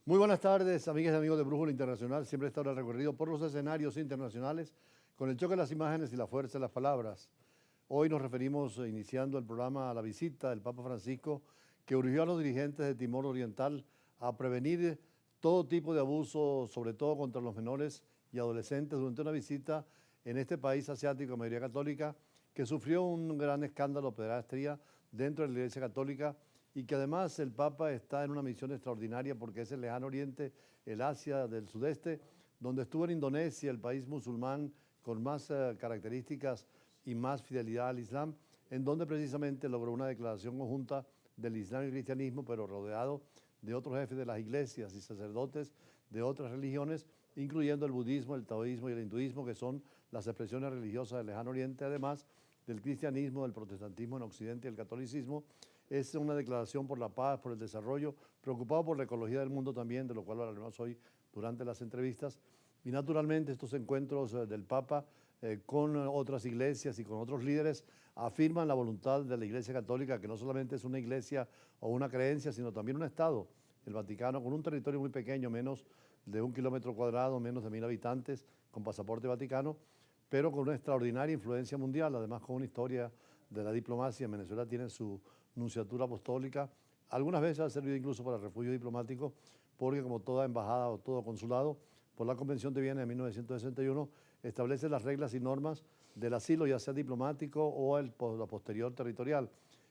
Muy buenas tardes, amigas y amigos de Brújula Internacional. Siempre está ahora el recorrido por los escenarios internacionales con el choque de las imágenes y la fuerza de las palabras. Hoy nos referimos, iniciando el programa, a la visita del Papa Francisco, que urgió a los dirigentes de Timor Oriental a prevenir todo tipo de abuso, sobre todo contra los menores y adolescentes, durante una visita en este país asiático de mayoría católica, que sufrió un gran escándalo de pederastia dentro de la Iglesia Católica, y que además el Papa está en una misión extraordinaria porque es el Lejano Oriente, el Asia del Sudeste, donde estuvo en Indonesia, el país musulmán con más características y más fidelidad al Islam, en donde precisamente logró una declaración conjunta del Islam y el cristianismo, pero rodeado de otros jefes de las iglesias y sacerdotes de otras religiones, incluyendo el budismo, el taoísmo y el hinduismo, que son las expresiones religiosas del Lejano Oriente, además del cristianismo, del protestantismo en Occidente y el catolicismo. Es una declaración por la paz, por el desarrollo, preocupado por la ecología del mundo también, de lo cual hablaremos hoy durante las entrevistas. Y naturalmente estos encuentros del Papa con otras iglesias y con otros líderes afirman la voluntad de la Iglesia Católica, que no solamente es una iglesia o una creencia, sino también un Estado, el Vaticano, con un territorio muy pequeño, menos de 1 kilómetro cuadrado, menos de 1000 habitantes, con pasaporte vaticano, pero con una extraordinaria influencia mundial, además con una historia de la diplomacia. En Venezuela tiene su nunciatura apostólica, algunas veces ha servido incluso para refugio diplomático, porque como toda embajada o todo consulado, por la Convención de Viena de 1961, establece las reglas y normas del asilo, ya sea diplomático o la posterior territorial.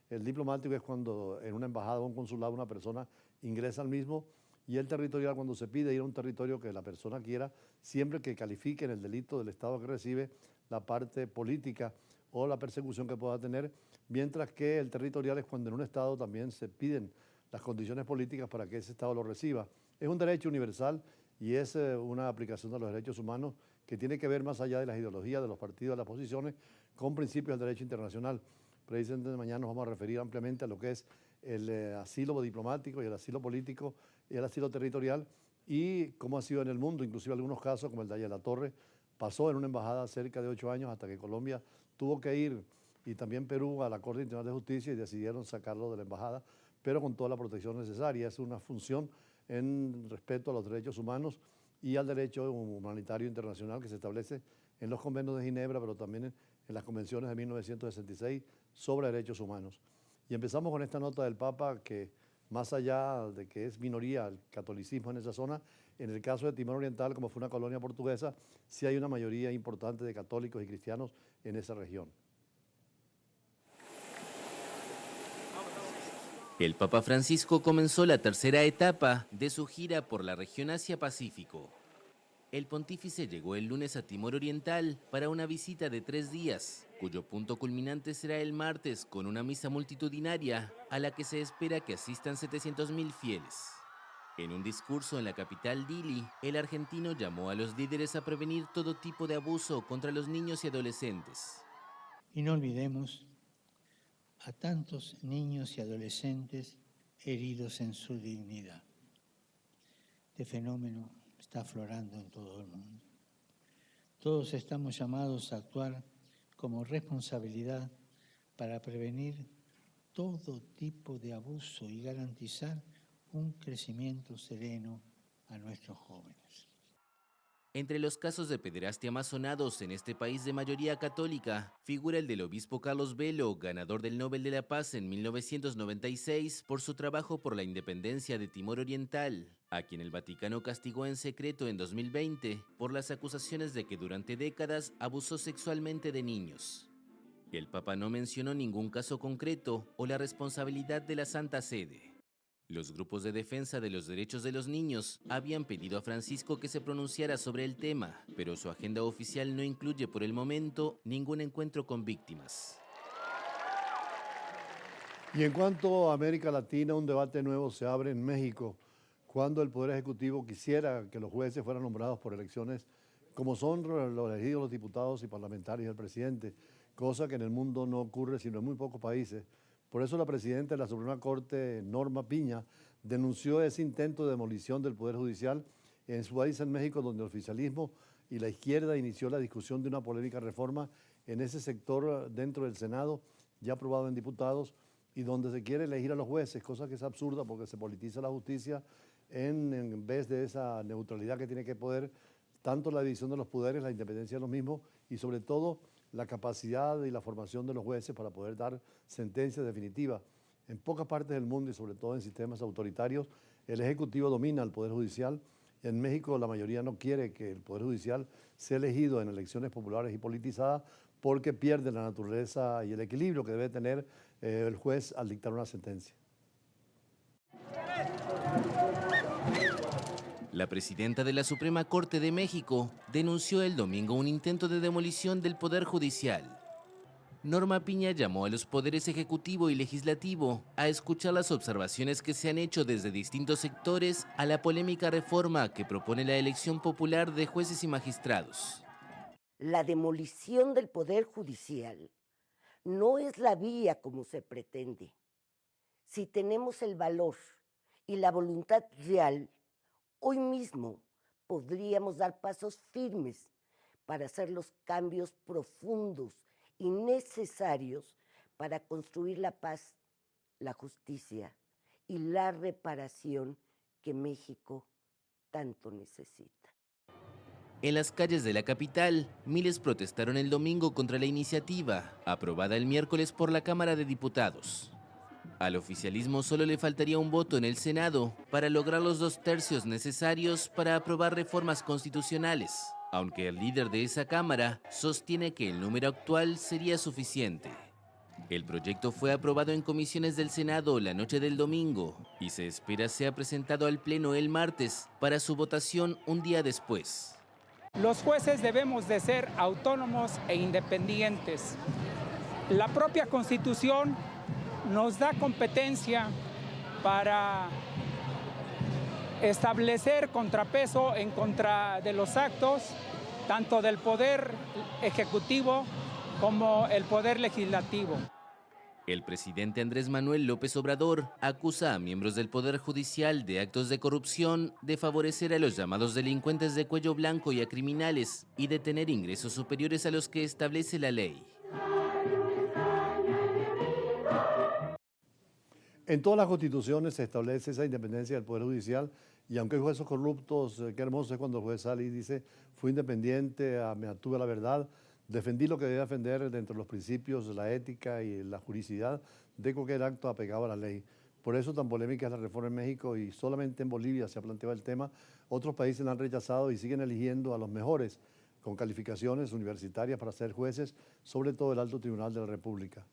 El diplomático es cuando en una embajada o un consulado una persona ingresa al mismo, y el territorial cuando se pide ir a un territorio que la persona quiera, siempre que califique en el delito del Estado que recibe la parte política o la persecución que pueda tener, mientras que el territorial es cuando en un Estado también se piden las condiciones políticas para que ese Estado lo reciba. Es un derecho universal y es una aplicación de los derechos humanos que tiene que ver más allá de las ideologías, de los partidos, de las posiciones, con principios del derecho internacional. Precisamente mañana nos vamos a referir ampliamente a lo que es el asilo diplomático y el asilo político y el asilo territorial, y cómo ha sido en el mundo. Inclusive algunos casos, como el de Ayala Torre, pasó en una embajada cerca de 8 años hasta que Colombia tuvo que ir, y también Perú, a la Corte Internacional de Justicia, y decidieron sacarlo de la embajada, pero con toda la protección necesaria. Es una función en respeto a los derechos humanos y al derecho humanitario internacional que se establece en los convenios de Ginebra, pero también en las convenciones de 1966 sobre derechos humanos. Y empezamos con esta nota del Papa, que más allá de que es minoría el catolicismo en esa zona, en el caso de Timor Oriental, como fue una colonia portuguesa, sí hay una mayoría importante de católicos y cristianos en esa región. El Papa Francisco comenzó la tercera etapa de su gira por la región Asia-Pacífico. El pontífice llegó el lunes a Timor Oriental para una visita de 3 días, cuyo punto culminante será el martes con una misa multitudinaria a la que se espera que asistan 700.000 fieles. En un discurso en la capital Dili, el argentino llamó a los líderes a prevenir todo tipo de abuso contra los niños y adolescentes. Y no olvidemos a tantos niños y adolescentes heridos en su dignidad. Este fenómeno está aflorando en todo el mundo. Todos estamos llamados a actuar como responsabilidad para prevenir todo tipo de abuso y garantizar un crecimiento sereno a nuestros jóvenes. Entre los casos de pederastia más sonados en este país de mayoría católica, figura el del obispo Carlos Velo, ganador del Nobel de la Paz en 1996 por su trabajo por la independencia de Timor Oriental, a quien el Vaticano castigó en secreto en 2020 por las acusaciones de que durante décadas abusó sexualmente de niños. El Papa no mencionó ningún caso concreto o la responsabilidad de la Santa Sede. Los grupos de defensa de los derechos de los niños habían pedido a Francisco que se pronunciara sobre el tema, pero su agenda oficial no incluye por el momento ningún encuentro con víctimas. Y en cuanto a América Latina, un debate nuevo se abre en México, cuando el Poder Ejecutivo quisiera que los jueces fueran nombrados por elecciones, como son los elegidos los diputados y parlamentarios del presidente, cosa que en el mundo no ocurre sino en muy pocos países. Por eso la presidenta de la Suprema Corte, Norma Piña, denunció ese intento de demolición del Poder Judicial en su país, en México, donde el oficialismo y la izquierda inició la discusión de una polémica reforma en ese sector dentro del Senado, ya aprobado en diputados, y donde se quiere elegir a los jueces, cosa que es absurda porque se politiza la justicia en vez de esa neutralidad que tiene que poder, tanto la división de los poderes, la independencia de los mismos y sobre todo la capacidad y la formación de los jueces para poder dar sentencias definitivas. En pocas partes del mundo y sobre todo en sistemas autoritarios, el Ejecutivo domina al Poder Judicial. En México la mayoría no quiere que el Poder Judicial sea elegido en elecciones populares y politizadas porque pierde la naturaleza y el equilibrio que debe tener el juez al dictar una sentencia. La presidenta de la Suprema Corte de México denunció el domingo un intento de demolición del Poder Judicial. Norma Piña llamó a los poderes ejecutivo y legislativo a escuchar las observaciones que se han hecho desde distintos sectores a la polémica reforma que propone la elección popular de jueces y magistrados. La demolición del Poder Judicial no es la vía como se pretende. Si tenemos el valor y la voluntad real, hoy mismo podríamos dar pasos firmes para hacer los cambios profundos y necesarios para construir la paz, la justicia y la reparación que México tanto necesita. En las calles de la capital, miles protestaron el domingo contra la iniciativa, aprobada el miércoles por la Cámara de Diputados. Al oficialismo solo le faltaría un voto en el Senado para lograr los 2/3 necesarios para aprobar reformas constitucionales, aunque el líder de esa Cámara sostiene que el número actual sería suficiente. El proyecto fue aprobado en comisiones del Senado la noche del domingo y se espera sea presentado al Pleno el martes para su votación un día después. Los jueces debemos de ser autónomos e independientes. La propia Constitución nos da competencia para establecer contrapeso en contra de los actos, tanto del Poder Ejecutivo como el Poder Legislativo. El presidente Andrés Manuel López Obrador acusa a miembros del Poder Judicial de actos de corrupción, de favorecer a los llamados delincuentes de cuello blanco y a criminales, y de tener ingresos superiores a los que establece la ley. En todas las constituciones se establece esa independencia del Poder Judicial y aunque hay jueces corruptos, qué hermoso es cuando el juez sale y dice, fui independiente, me atuve a la verdad, defendí lo que debía defender dentro de los principios de la ética y la juridicidad de cualquier acto apegado a la ley. Por eso tan polémica es la reforma en México y solamente en Bolivia se ha planteado el tema. Otros países la han rechazado y siguen eligiendo a los mejores con calificaciones universitarias para ser jueces, sobre todo el Alto Tribunal de la República.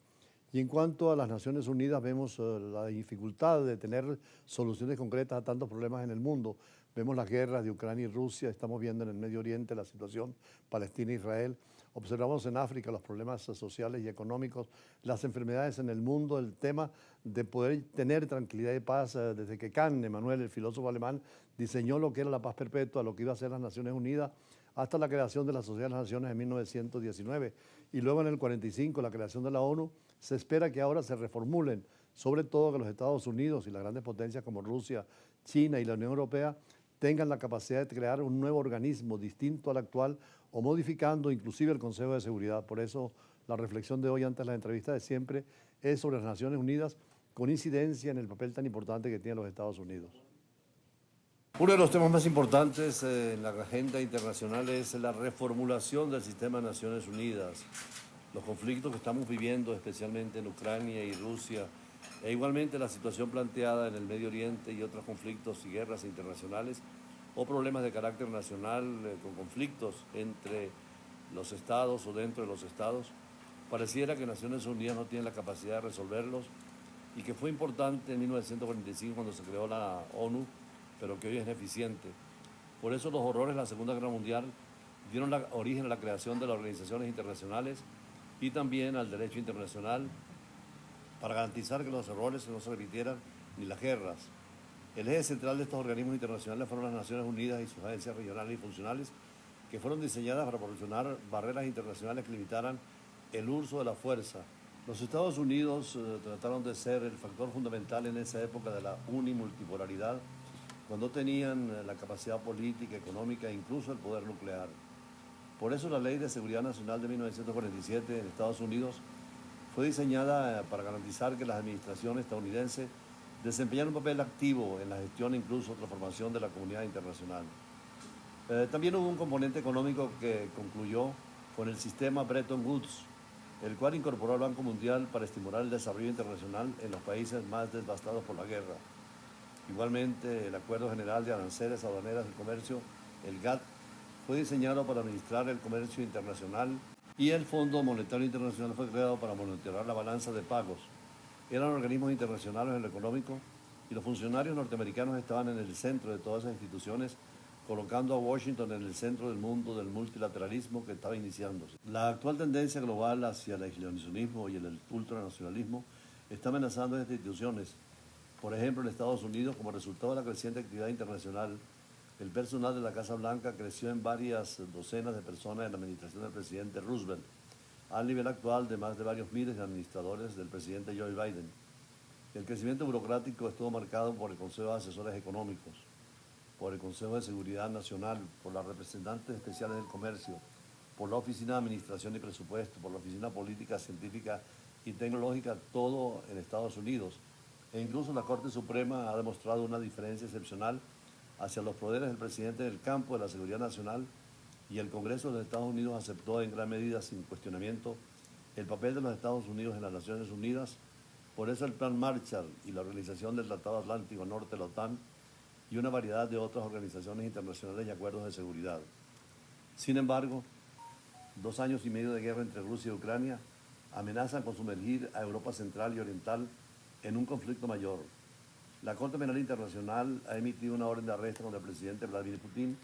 Y en cuanto a las Naciones Unidas, vemos la dificultad de tener soluciones concretas a tantos problemas en el mundo. Vemos las guerras de Ucrania y Rusia, estamos viendo en el Medio Oriente la situación Palestina-Israel, observamos en África los problemas sociales y económicos, las enfermedades en el mundo, el tema de poder tener tranquilidad y paz desde que Kant, Emmanuel, el filósofo alemán, diseñó lo que era la paz perpetua, lo que iba a ser las Naciones Unidas, hasta la creación de la Sociedad de las Naciones en 1919 y luego en el 45 la creación de la ONU. Se espera que ahora se reformulen, sobre todo que los Estados Unidos y las grandes potencias como Rusia, China y la Unión Europea tengan la capacidad de crear un nuevo organismo distinto al actual o modificando inclusive el Consejo de Seguridad. Por eso la reflexión de hoy antes de la entrevista de siempre es sobre las Naciones Unidas con incidencia en el papel tan importante que tienen los Estados Unidos. Uno de los temas más importantes en la agenda internacional es la reformulación del sistema de Naciones Unidas. Los conflictos que estamos viviendo, especialmente en Ucrania y Rusia, e igualmente la situación planteada en el Medio Oriente y otros conflictos y guerras internacionales, o problemas de carácter nacional con conflictos entre los estados o dentro de los estados, pareciera que Naciones Unidas no tiene la capacidad de resolverlos y que fue importante en 1945 cuando se creó la ONU, pero que hoy es ineficiente. Por eso los horrores de la Segunda Guerra Mundial dieron origen a la creación de las organizaciones internacionales y también al derecho internacional para garantizar que los errores no se repitieran ni las guerras. El eje central de estos organismos internacionales fueron las Naciones Unidas y sus agencias regionales y funcionales que fueron diseñadas para proporcionar barreras internacionales que limitaran el uso de la fuerza. Los Estados Unidos trataron de ser el factor fundamental en esa época de la unimultipolaridad, cuando tenían la capacidad política, económica e incluso el poder nuclear. Por eso la Ley de Seguridad Nacional de 1947 en Estados Unidos fue diseñada para garantizar que la administración estadounidense desempeñar un papel activo en la gestión e incluso transformación de la comunidad internacional. También hubo un componente económico que concluyó con el sistema Bretton Woods, el cual incorporó al Banco Mundial para estimular el desarrollo internacional en los países más devastados por la guerra. Igualmente, el Acuerdo General de Aranceles, Aduaneras y Comercio, el GATT, fue diseñado para administrar el comercio internacional y el Fondo Monetario Internacional fue creado para monitorear la balanza de pagos. Eran organismos internacionales en lo económico y los funcionarios norteamericanos estaban en el centro de todas esas instituciones, colocando a Washington en el centro del mundo del multilateralismo que estaba iniciándose. La actual tendencia global hacia el aislacionismo y el ultranacionalismo está amenazando a estas instituciones. Por ejemplo, en Estados Unidos, como resultado de la creciente actividad internacional, el personal de la Casa Blanca creció en varias docenas de personas en la administración del presidente Roosevelt, al nivel actual de más de varios miles de administradores del presidente Joe Biden. El crecimiento burocrático estuvo marcado por el Consejo de Asesores Económicos, por el Consejo de Seguridad Nacional, por las representantes especiales del comercio, por la Oficina de Administración y Presupuesto, por la Oficina Política, Científica y Tecnológica, todo en Estados Unidos. E incluso la Corte Suprema ha demostrado una diferencia excepcional hacia los poderes del presidente en el campo de la seguridad nacional, y el Congreso de los Estados Unidos aceptó en gran medida, sin cuestionamiento, el papel de los Estados Unidos en las Naciones Unidas. Por eso el Plan Marshall y la Organización del Tratado Atlántico Norte, la OTAN, y una variedad de otras organizaciones internacionales y acuerdos de seguridad. Sin embargo, 2 años y medio de guerra entre Rusia y Ucrania amenazan con sumergir a Europa Central y Oriental en un conflicto mayor. La Corte Penal Internacional ha emitido una orden de arresto contra el presidente Vladimir Putin,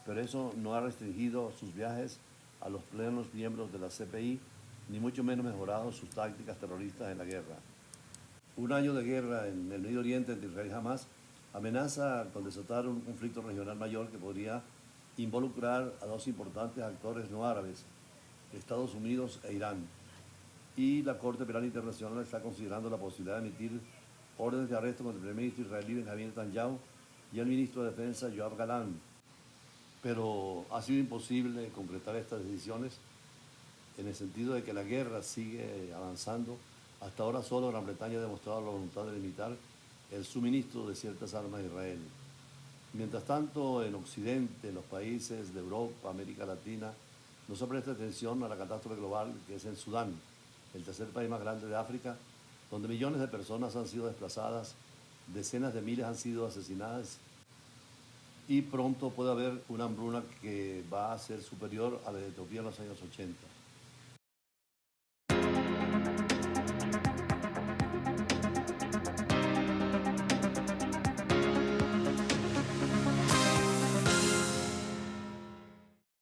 pero eso no ha restringido sus viajes a los plenos miembros de la CPI, ni mucho menos mejorado sus tácticas terroristas en la guerra. Un año de guerra en el Medio Oriente entre Israel y Hamas amenaza con desatar un conflicto regional mayor que podría involucrar a 2 importantes actores no árabes, Estados Unidos e Irán. Y la Corte Penal Internacional está considerando la posibilidad de emitir órdenes de arresto contra el primer ministro israelí Benjamin Netanyahu y el ministro de Defensa Yoav Galán. Pero ha sido imposible concretar estas decisiones en el sentido de que la guerra sigue avanzando. Hasta ahora solo Gran Bretaña ha demostrado la voluntad de limitar el suministro de ciertas armas a Israel. Mientras tanto, en Occidente, en los países de Europa, América Latina, no se presta atención a la catástrofe global que es en Sudán, el tercer país más grande de África, donde millones de personas han sido desplazadas, decenas de miles han sido asesinadas y pronto puede haber una hambruna que va a ser superior a la de Etiopía en los años 80.